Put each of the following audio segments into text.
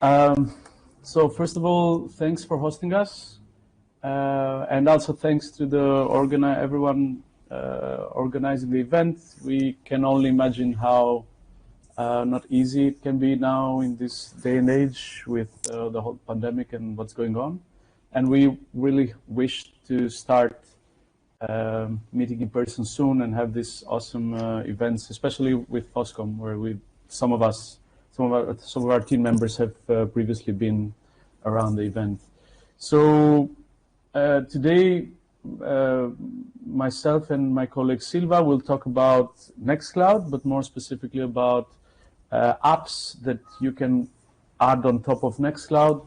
So first of all, thanks for hosting us, and also thanks to everyone organizing the event. We can only imagine how not easy it can be now in this day and age with the whole pandemic and what's going on. And we really wish to start meeting in person soon and have these awesome events, especially with FOSSCOMM, where some of our team members have previously been around the event. So today, myself and my colleague Silva will talk about Nextcloud, but more specifically about apps that you can add on top of Nextcloud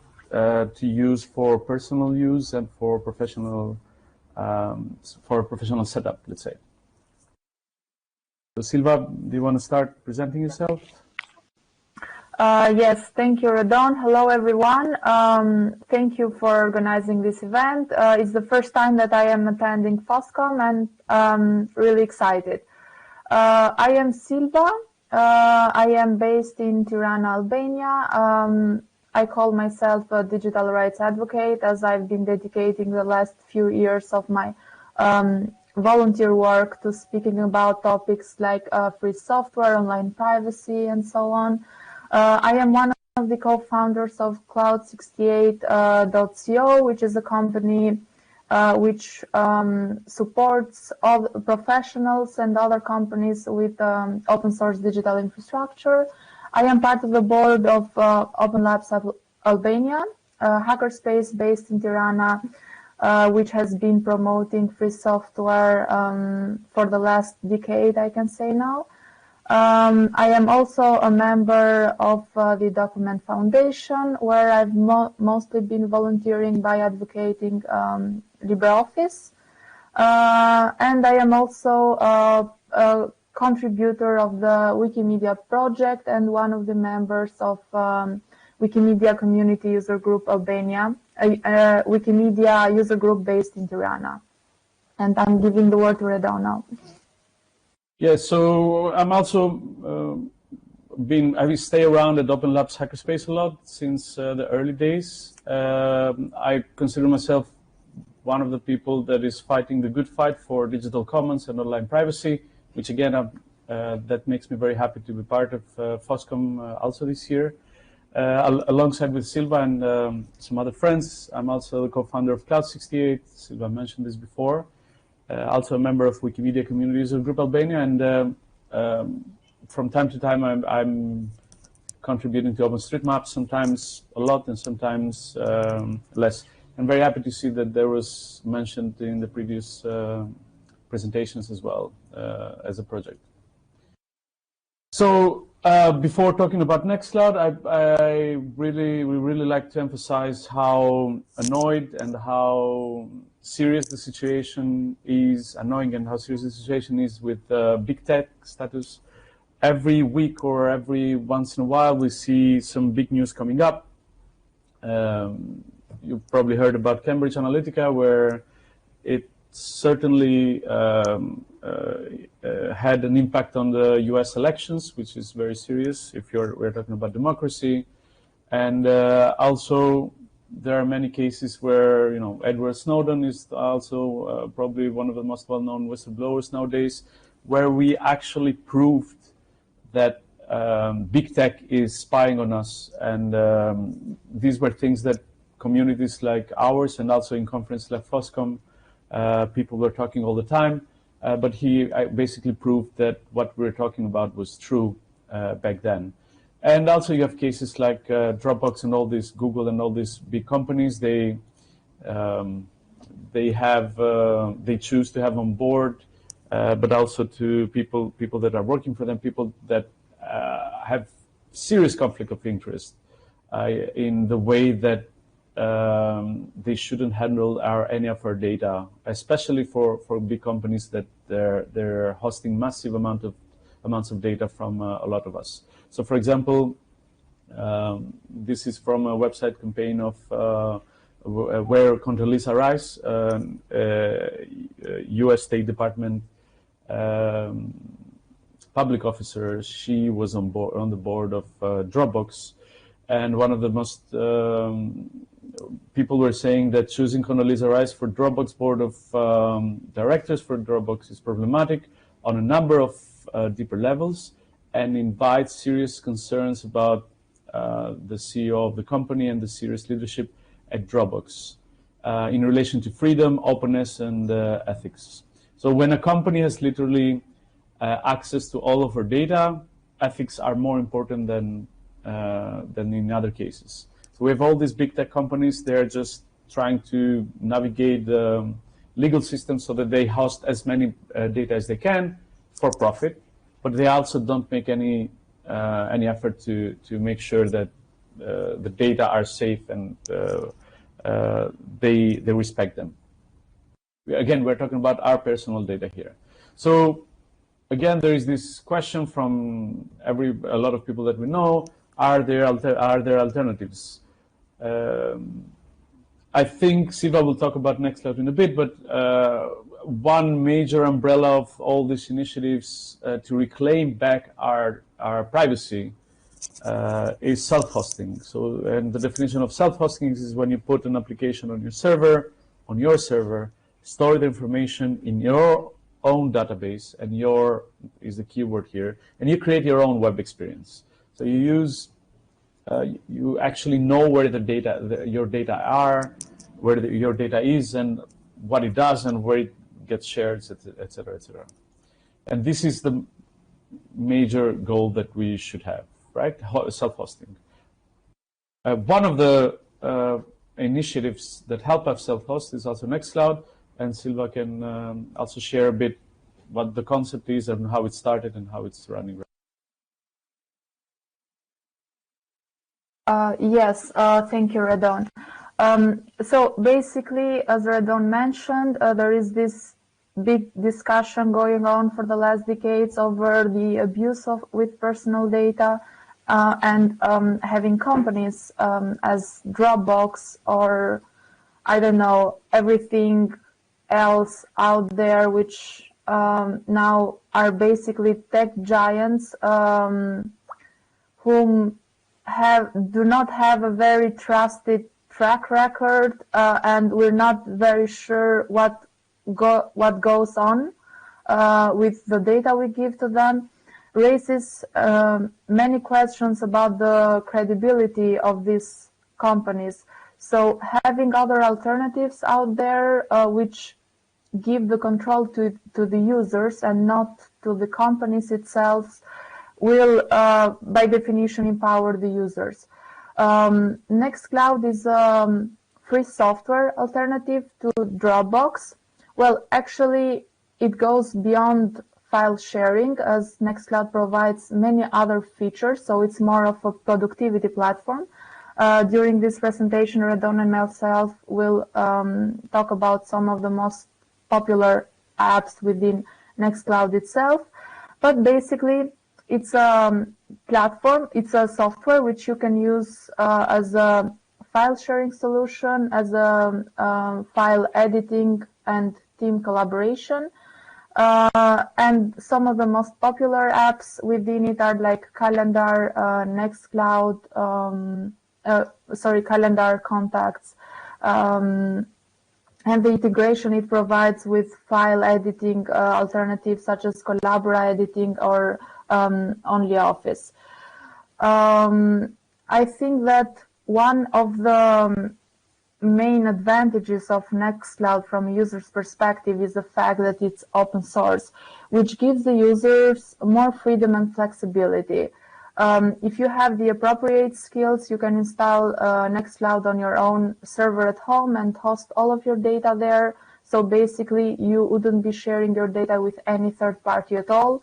to use for personal use and for professional setup, let's say. So Silva, do you want to start presenting yourself? Yes, thank you, Redon. Hello, everyone. Thank you for organizing this event. It's the first time that I am attending FOSSCOMM, and I'm really excited. I am Silva. I am based in Tirana, Albania. I call myself a digital rights advocate, as I've been dedicating the last few years of my volunteer work to speaking about topics like free software, online privacy, and so on. I am one of the co-founders of Cloud68.co, which is a company which supports all professionals and other companies with open source digital infrastructure. I am part of the board of Open Labs Albania, a hackerspace based in Tirana, which has been promoting free software for the last decade, I can say now. I am also a member of the Document Foundation, where I've mostly been volunteering by advocating LibreOffice. And I am also a contributor of the Wikimedia project and one of the members of Wikimedia Community User Group Albania, a Wikimedia user group based in Tirana. And I'm giving the word to Redon now. Yeah, so I'm also I stay around at Open Labs Hackerspace a lot since the early days. I consider myself one of the people that is fighting the good fight for digital commons and online privacy, which again, that makes me very happy to be part of FOSSCOMM also this year. Alongside with Silva and some other friends, I'm also the co-founder of Cloud68. Silva mentioned this before. Also a member of Wikimedia Community User Group Albania, and from time to time I'm contributing to OpenStreetMap, sometimes a lot and sometimes less. I'm very happy to see that there was mentioned in the previous presentations as well as a project. So before talking about Nextcloud, we really like to emphasize how annoyed and how serious the situation is, with big tech status. Every week or every once in a while, we see some big news coming up. You've probably heard about Cambridge Analytica, where it certainly had an impact on the US elections, which is very serious if we're talking about democracy. And also, there are many cases where, Edward Snowden is also probably one of the most well-known whistleblowers nowadays, where we actually proved that big tech is spying on us. And these were things that communities like ours and also in conferences like FOSSCOMM, people were talking all the time. But he basically proved that what we were talking about was true back then. And also you have cases like Dropbox and all these, Google and all these big companies. They choose to have on board, but also to people that are working for them, people that have serious conflict of interest in the way that they shouldn't handle any of our data, especially for big companies that they're hosting massive amounts of data from a lot of us. So, for example, this is from a website campaign of where Condoleezza Rice, U.S. State Department public officer, she was on the board of Dropbox, And one of the most people were saying that choosing Condoleezza Rice for Dropbox board of directors for Dropbox is problematic on a number of deeper levels and invites serious concerns about the CEO of the company and the serious leadership at Dropbox in relation to freedom, openness, and ethics. So when a company has literally access to all of our data, ethics are more important than in other cases. So we have all these big tech companies, they're just trying to navigate the legal system so that they host as many data as they can for profit, but they also don't make any effort to make sure that the data are safe and they respect them. Again, we're talking about our personal data here. So again, there is this question from a lot of people that we know: are there alternatives? I think Silva will talk about Nextcloud in a bit, but one major umbrella of all these initiatives to reclaim back our privacy is self-hosting. So, and the definition of self-hosting is when you put an application on your server, store the information in your own database, and your is the keyword here, and you create your own web experience. So you use, you actually know where the data, your data are, where your data is, and what it does, and where it gets shared, etc., etc. And this is the major goal that we should have, right? Self-hosting. One of the initiatives that help us self-host is also Nextcloud, and Silva can also share a bit what the concept is and how it started and how it's running. Yes, thank you, Redon. So basically, as Redon mentioned, there is this big discussion going on for the last decades over the abuse with personal data and having companies as Dropbox or, I don't know, everything else out there, which now are basically tech giants whom do not have a very trusted track record, and we're not very sure what goes on with the data we give to them, raises many questions about the credibility of these companies. So having other alternatives out there which give the control to the users and not to the companies itself will, by definition, empower the users. Nextcloud is a free software alternative to Dropbox. Well, actually, it goes beyond file sharing, as Nextcloud provides many other features, so it's more of a productivity platform. During this presentation, Redon and myself will talk about some of the most popular apps within Nextcloud itself. But basically, it's a platform, it's a software which you can use as a file sharing solution, as a file editing and team collaboration. And some of the most popular apps within it are like Calendar, Nextcloud, Calendar, Contacts, and the integration it provides with file editing alternatives such as Collabora editing or OnlyOffice. I think that one of the main advantages of Nextcloud from a user's perspective is the fact that it's open source, which gives the users more freedom and flexibility. If you have the appropriate skills, you can install Nextcloud on your own server at home and host all of your data there. So basically, you wouldn't be sharing your data with any third party at all.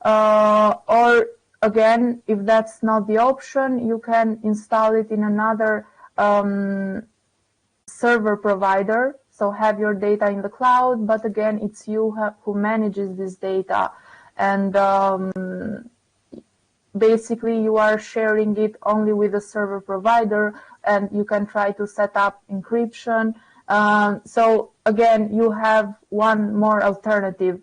Or again, if that's not the option, you can install it in another server provider. So have your data in the cloud, but again, it's you who manages this data. And basically, you are sharing it only with the server provider, and you can try to set up encryption. So again, you have one more alternative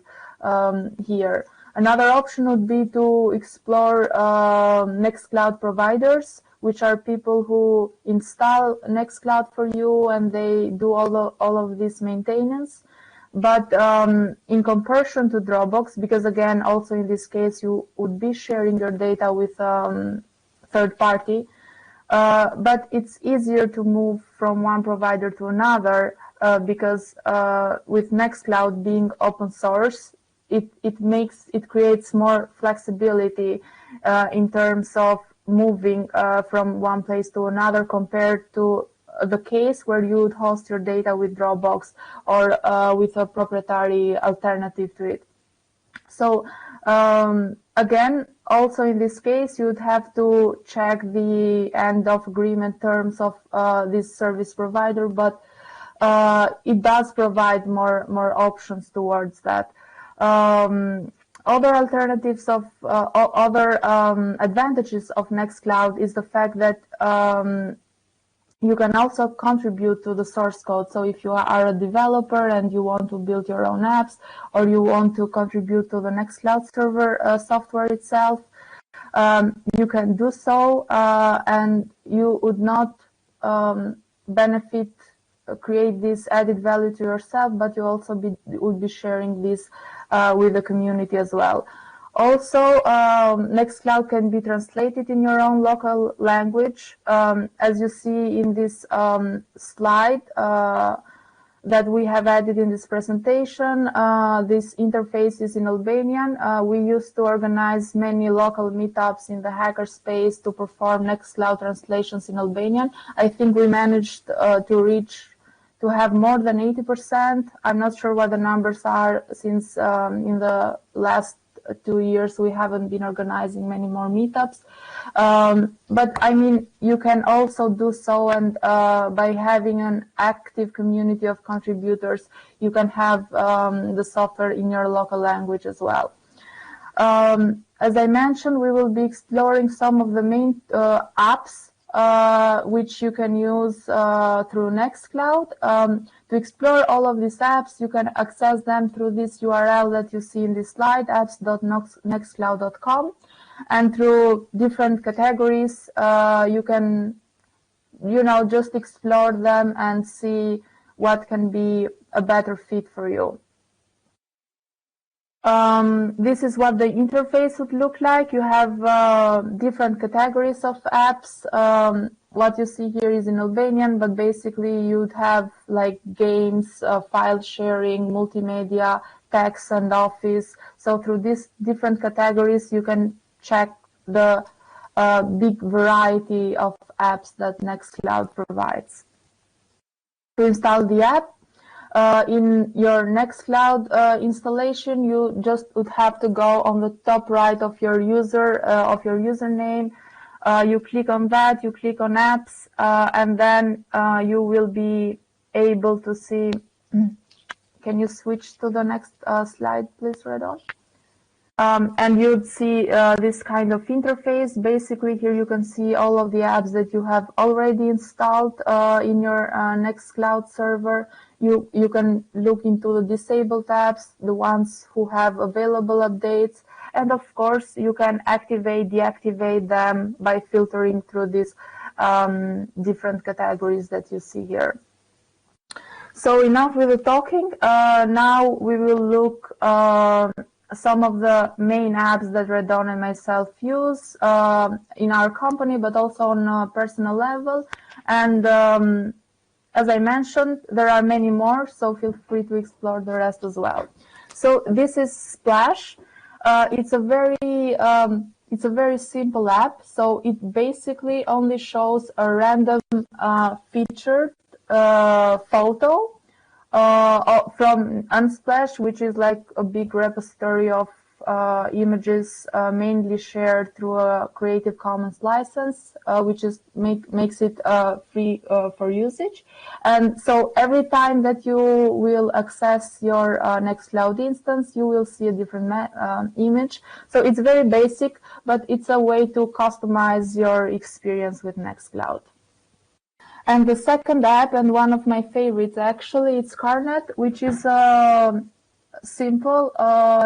here. Another option would be to explore Nextcloud providers, which are people who install Nextcloud for you and they do all of this maintenance. But in comparison to Dropbox, because again, also in this case, you would be sharing your data with third party, but it's easier to move from one provider to another because with Nextcloud being open source, it creates more flexibility in terms of moving from one place to another compared to the case where you would host your data with Dropbox or with a proprietary alternative to it. So again, also in this case, you would have to check the end of agreement terms of this service provider, but it does provide more options towards that. Other alternatives of other advantages of Nextcloud is the fact that you can also contribute to the source code. So if you are a developer and you want to build your own apps, or you want to contribute to the Nextcloud server software itself, you can do so, and you would not benefit, create this added value to yourself, but you also would be sharing this with the community as well. Also, Nextcloud can be translated in your own local language. As you see in this slide that we have added in this presentation, this interface is in Albanian. We used to organize many local meetups in the hackerspace to perform Nextcloud translations in Albanian. I think we managed to have more than 80%. I'm not sure what the numbers are, since in the last 2 years we haven't been organizing many more meetups, but I mean, you can also do so, and by having an active community of contributors, you can have the software in your local language as well. As I mentioned, we will be exploring some of the main apps which you can use through Nextcloud. To explore all of these apps, you can access them through this URL that you see in this slide, apps.nextcloud.com, and through different categories, you can, just explore them and see what can be a better fit for you. This is what the interface would look like. You have different categories of apps. What you see here is in Albanian, but basically you'd have like games, file sharing, multimedia, text, and office. So through these different categories, you can check the big variety of apps that Nextcloud provides. To install the app, in your Nextcloud installation, you just would have to go on the top right of your username. You click on that, you click on apps, and then you will be able to see. Can you switch to the next slide, please, Redon? And you'd see this kind of interface. Basically, here you can see all of the apps that you have already installed in your Nextcloud server. You can look into the disabled apps, the ones who have available updates, and of course, you can activate, deactivate them by filtering through these different categories that you see here. So enough with the talking. Now we will look some of the main apps that Redon and myself use in our company, but also on a personal level. And as I mentioned, there are many more, so feel free to explore the rest as well. So this is Splash. It's a very simple app. So it basically only shows a random featured photo from Unsplash, which is like a big repository of images mainly shared through a Creative Commons license, which is makes it free for usage. And so every time that you will access your Nextcloud instance, you will see a different image. So it's very basic, but it's a way to customize your experience with Nextcloud. And the second app, and one of my favorites actually, it's Carnet, which is a simple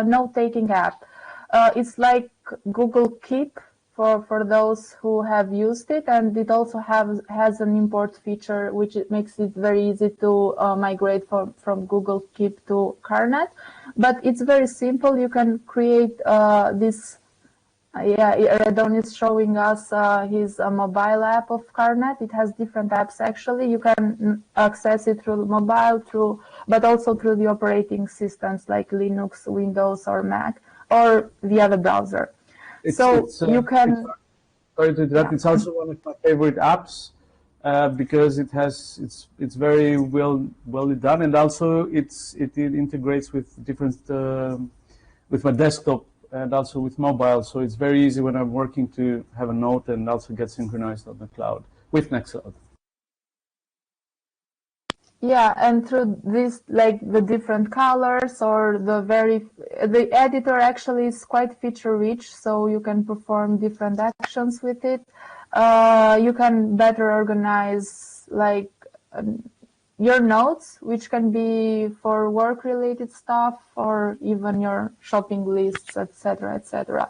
note-taking app. It's like Google Keep for those who have used it, and it also has an import feature which makes it very easy to migrate from Google Keep to Carnet. But it's very simple. You can create this. Redon is showing us his mobile app of Carnet. It has different apps actually. You can access it through mobile, but also through the operating systems like Linux, Windows, or Mac, or via the browser. You can. Sorry to interrupt. It's also one of my favorite apps because it's very well done, and also it integrates with different with my desktop and also with mobile. So it's very easy when I'm working to have a note and also get synchronized on the cloud with Nextcloud. Yeah, and through this, like the different colors or the editor actually is quite feature rich, so you can perform different actions with it. You can better organize like your notes, which can be for work related stuff or even your shopping lists, etc., etc.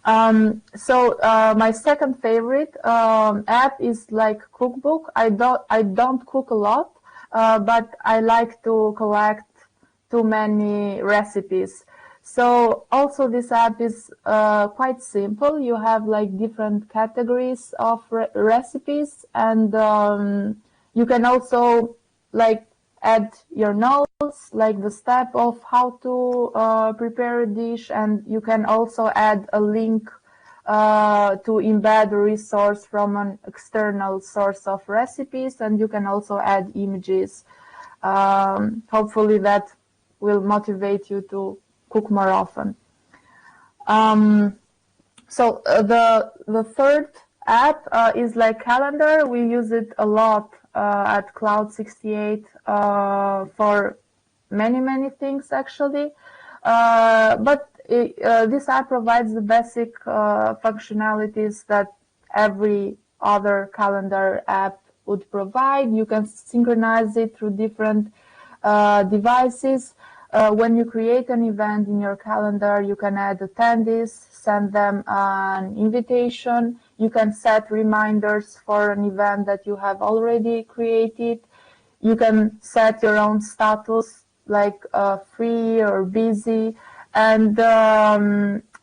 My second favorite app is like cookbook. I don't cook a lot. But I like to collect too many recipes. So also this app is quite simple. You have like different categories of recipes, and you can also like add your notes, like the step of how to prepare a dish, and you can also add a link to embed a resource from an external source of recipes, and you can also add images. Hopefully that will motivate you to cook more often. The third app is like calendar. We use it a lot at Cloud 68 for many things actually, but this app provides the basic functionalities that every other calendar app would provide. You can synchronize it through different devices. When you create an event in your calendar, you can add attendees, send them an invitation. You can set reminders for an event that you have already created. You can set your own status like free or busy. And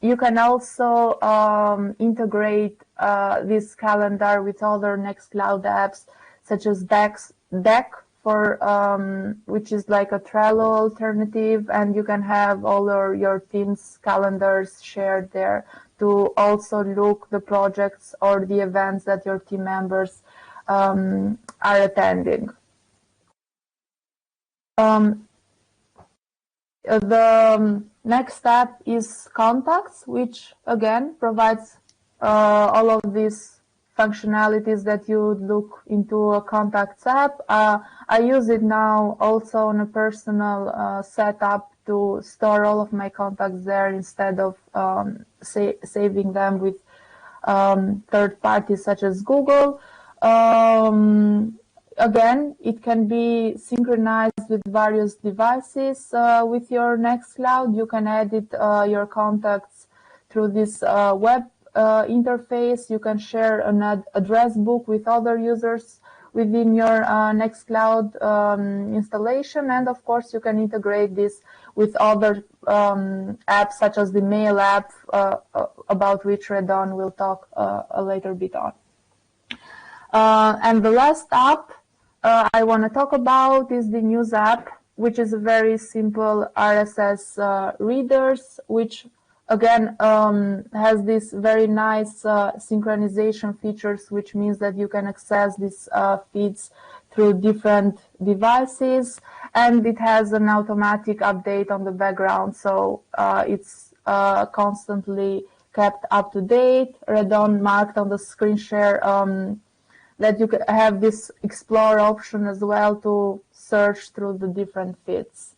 you can also integrate this calendar with other Nextcloud apps, such as Deck, which is like a Trello alternative, and you can have all your team's calendars shared there to also look the projects or the events that your team members are attending. The next app is Contacts, which again provides all of these functionalities that you would look into a Contacts app. I use it now also on a personal setup to store all of my contacts there instead of saving them with third parties such as Google. Again, it can be synchronized with various devices with your Nextcloud. You can edit your contacts through this web interface. You can share an address book with other users within your Nextcloud installation. And of course, you can integrate this with other apps such as the Mail app, about which Redon will talk a later bit on. And the last app I want to talk about is the News app, which is a very simple RSS readers, which again has this very nice synchronization features, which means that you can access these feeds through different devices, and it has an automatic update on the background, so it's constantly kept up to date. Redon marked on the screen share that you have this explore option as well to search through the different feeds.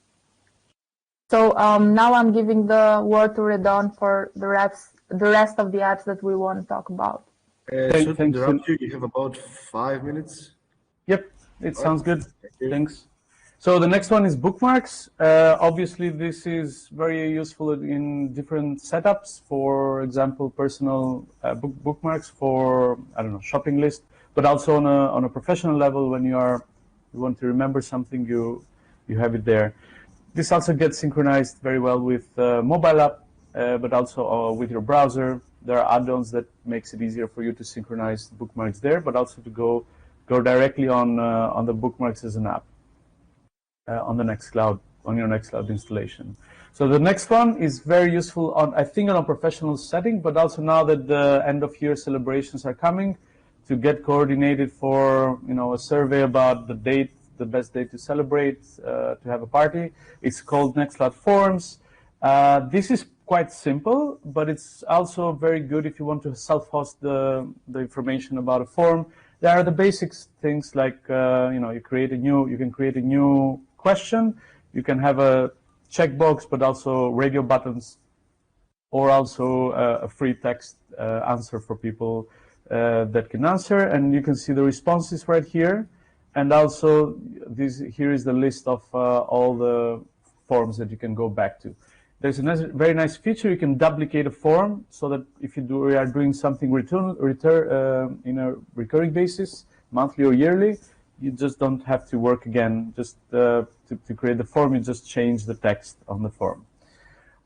So now I'm giving the word to Redon for the rest of the apps that we want to talk about. Thanks. You have about 5 minutes. Yep, it sounds good. Thanks. So the next one is bookmarks. Obviously, this is very useful in different setups. For example, personal bookmarks for, I don't know, shopping list, but also on a professional level when you want to remember something, you have it there. This also gets synchronized very well with mobile app, but also with your browser. There are add-ons that makes it easier for you to synchronize bookmarks there, but also to go directly on the bookmarks as an app. On the Nextcloud, on your Nextcloud installation. So the next one is very useful on, I think, on a professional setting, but also now that the end of year celebrations are coming, to get coordinated for, you know, a survey about the date, the best day to celebrate, to have a party. It's called Nextcloud Forms. This is quite simple, but it's also very good if you want to self-host the information about a form. There are the basic things like, you know, you can create a new question, you can have a checkbox, but also radio buttons, or also a free text answer for people that can answer, and you can see the responses right here. And also here is the list of all the forms that you can go back to. There's a very nice feature. You can duplicate a form so that if you are doing something in a recurring basis, monthly or yearly, you just don't have to work again. Just to create the form, you just change the text on the form.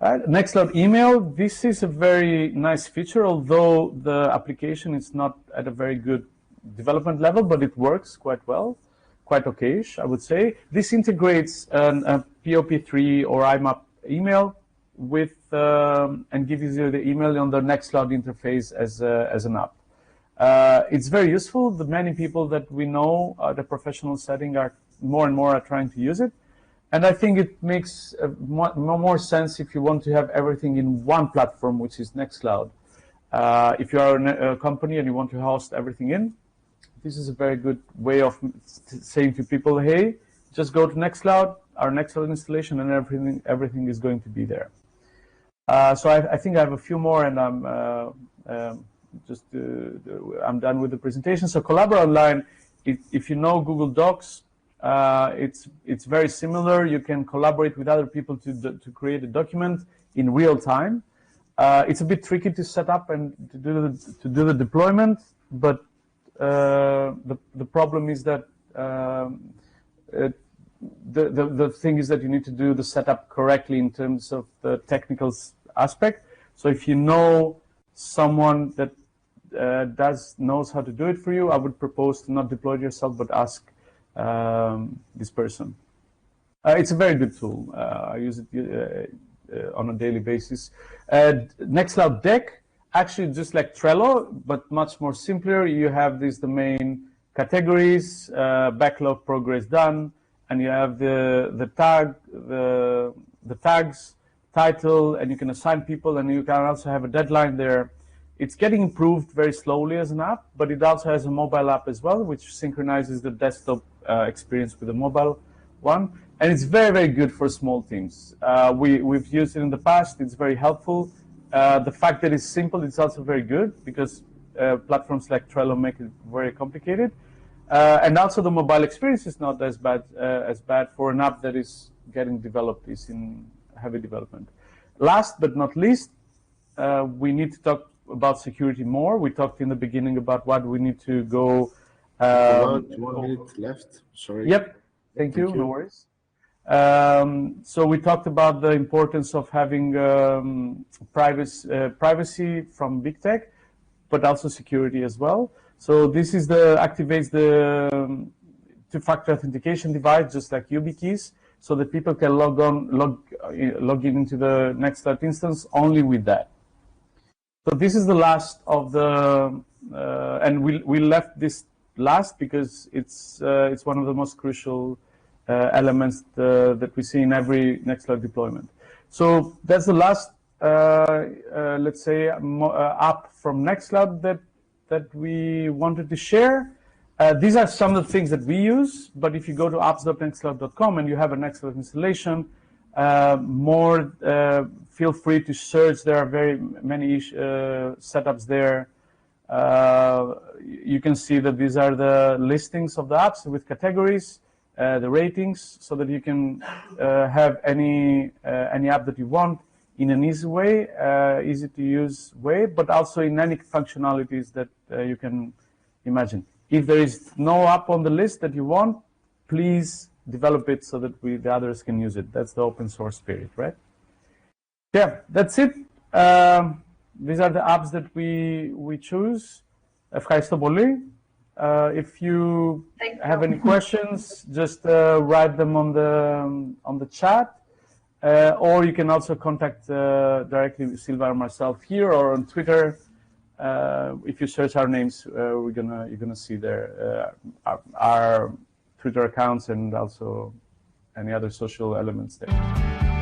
Nextcloud email. This is a very nice feature, although the application is not at a very good development level, but it works quite well, quite okay-ish, I would say. This integrates a POP3 or IMAP email with and gives you the email on the Nextcloud interface as an app. It's very useful. The many people that we know at the professional setting are more and more trying to use it. And I think it makes more sense if you want to have everything in one platform, which is Nextcloud. If you are a company and you want to host everything in, this is a very good way of saying to people, hey, just go to Nextcloud, our Nextcloud installation, and everything is going to be there. So I think I have a few more, and I'm done with the presentation. So Collaborate Online, if you know Google Docs, it's very similar. You can collaborate with other people to create a document in real time. It's a bit tricky to set up and to do the deployment, but the problem is that the thing is that you need to do the setup correctly in terms of the technical aspect. So if you know someone that knows how to do it for you, I would propose to not deploy it yourself, but ask this person. It's a very good tool. I use it on a daily basis. Nextcloud Deck, actually just like Trello, but much more simpler. You have the main categories, backlog, progress done, and you have the tags, title, and you can assign people, and you can also have a deadline there. It's getting improved very slowly as an app, but it also has a mobile app as well, which synchronizes the desktop experience with the mobile one. And it's very, very good for small teams. We've used it in the past. It's very helpful. The fact that it's simple, it's also very good, because platforms like Trello make it very complicated. And also the mobile experience is not as bad for an app that is getting developed, is in heavy development. Last but not least, we need to talk about security more. We talked in the beginning about what we need to go. About 1 minute left. Sorry. Yep. Thank you. No worries. So we talked about the importance of having privacy from big tech, but also security as well. So this is activates the two-factor authentication device, just like YubiKeys, so that people can log in into the Nextcloud instance only with that. So this is the last of the, and we left this last because it's one of the most crucial elements that we see in every Nextcloud deployment. So that's the last, let's say, app from Nextcloud that we wanted to share. These are some of the things that we use, but if you go to apps.nextcloud.com and you have a Nextcloud installation, feel free to search. There are very many setups there. You can see that these are the listings of the apps with categories. the ratings, so that you can have any app that you want in an easy way, easy to use way, but also in any functionalities that you can imagine. If there is no app on the list that you want, please develop it so that the others can use it. That's the open source spirit, right? Yeah, that's it. These are the apps that we choose. Ευχαριστώ πολύ. If you have any questions, just write them on the chat, or you can also contact directly Silva or myself here or on Twitter. If you search our names, you're gonna see there our Twitter accounts and also any other social elements there.